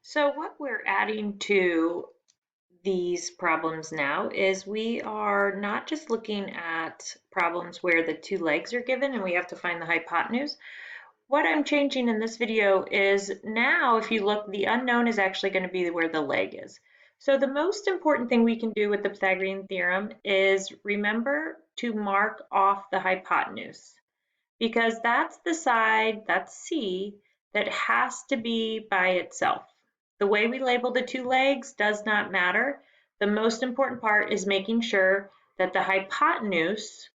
So what we're adding to these problems now is we are not just looking at problems where the two legs are given and we have to find the hypotenuse. What I'm changing in this video is now if you look, the unknown is actually going to be where the leg is. So the most important thing we can do with the Pythagorean theorem is remember to mark off the hypotenuse because that's the side, that's C, that has to be by itself. The way we label the two legs does not matter. The most important part is making sure that the hypotenuse,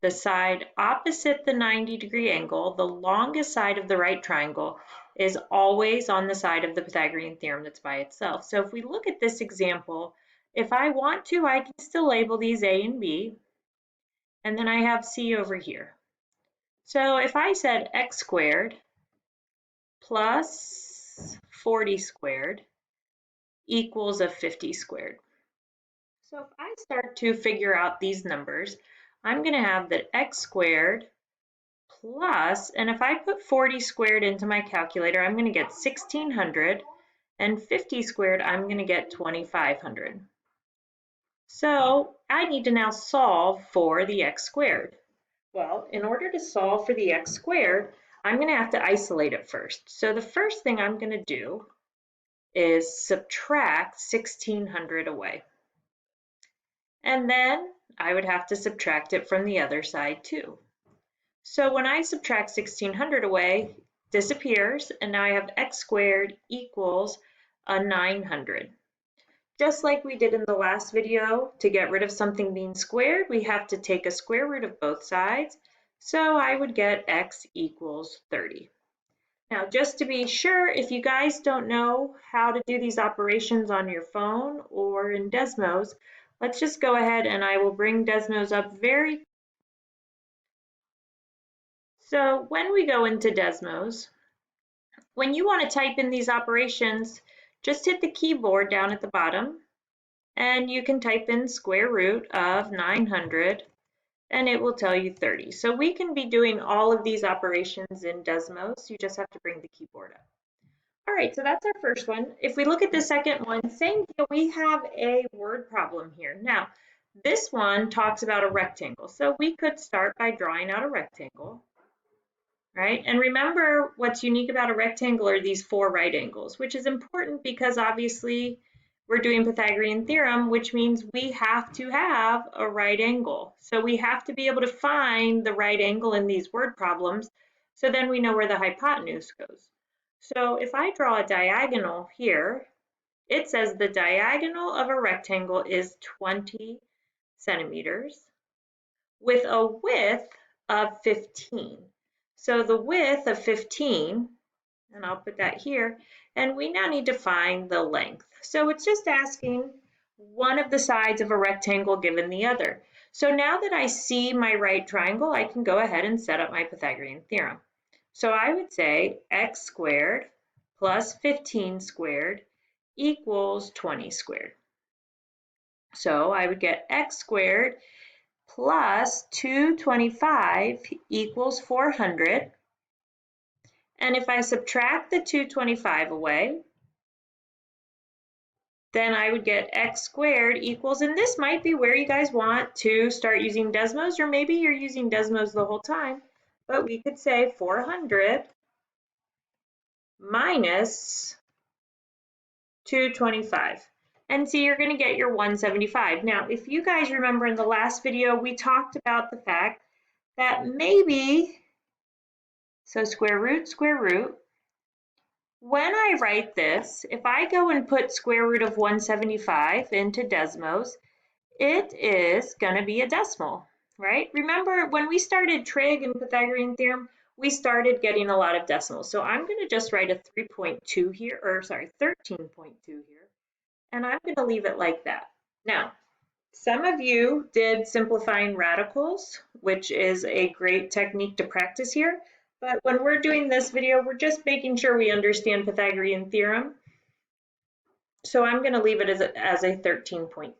the side opposite the 90-degree angle, the longest side of the right triangle, is always on the side of the Pythagorean theorem that's by itself. So if we look at this example, if I want to, I can still label these A and B, and then I have C over here. So if I said x squared plus 40 squared equals a 50 squared. So if I start to figure out these numbers, I'm going to have that x squared plus, and if I put 40 squared into my calculator, I'm going to get 1600, and 50 squared, I'm going to get 2500. So I need to now solve for the x squared. Well, in order to solve for the x squared, I'm going to have to isolate it first. So the first thing I'm going to do is subtract 1600 away. And then I would have to subtract it from the other side too. So when I subtract 1600 away, disappears, and now I have x squared equals a 900. Just like we did in the last video, to get rid of something being squared, we have to take a square root of both sides. So I would get x equals 30. Now, just to be sure, if you guys don't know how to do these operations on your phone or in Desmos, let's just go ahead and I will bring Desmos up very. So when we go into Desmos, when you want to type in these operations, just hit the keyboard down at the bottom and you can type in square root of 900 and it will tell you 30. So we can be doing all of these operations in Desmos. You just have to bring the keyboard up. All right, so that's our first one. If we look at the second one, same deal, we have a word problem here. Now, this one talks about a rectangle. So we could start by drawing out a rectangle, right? And remember what's unique about a rectangle are these four right angles, which is important because obviously we're doing Pythagorean theorem, which means we have to have a right angle. So we have to be able to find the right angle in these word problems. So then we know where the hypotenuse goes. So if I draw a diagonal here, it says the diagonal of a rectangle is 20 centimeters with a width of 15. So the width of 15, and I'll put that here, and we now need to find the length. So it's just asking one of the sides of a rectangle given the other. So now that I see my right triangle, I can go ahead and set up my Pythagorean theorem. So I would say x squared plus 15 squared equals 20 squared. So I would get x squared plus 225 equals 400. And if I subtract the 225 away, then I would get x squared equals, and this might be where you guys want to start using Desmos, or maybe you're using Desmos the whole time, but we could say 400 minus 225. And so you're going to get your 175. Now, if you guys remember in the last video, we talked about the fact that maybe, so square root, when I write this, if I go and put square root of 175 into Desmos, it is going to be a decimal, right? Remember when we started trig and Pythagorean theorem, we started getting a lot of decimals. So I'm going to just write a 3.2 here, or sorry, 13.2 here, and I'm going to leave it like that. Now, some of you did simplifying radicals, which is a great technique to practice here. But when we're doing this video, we're just making sure we understand Pythagorean theorem. So I'm going to leave it as a 13.2.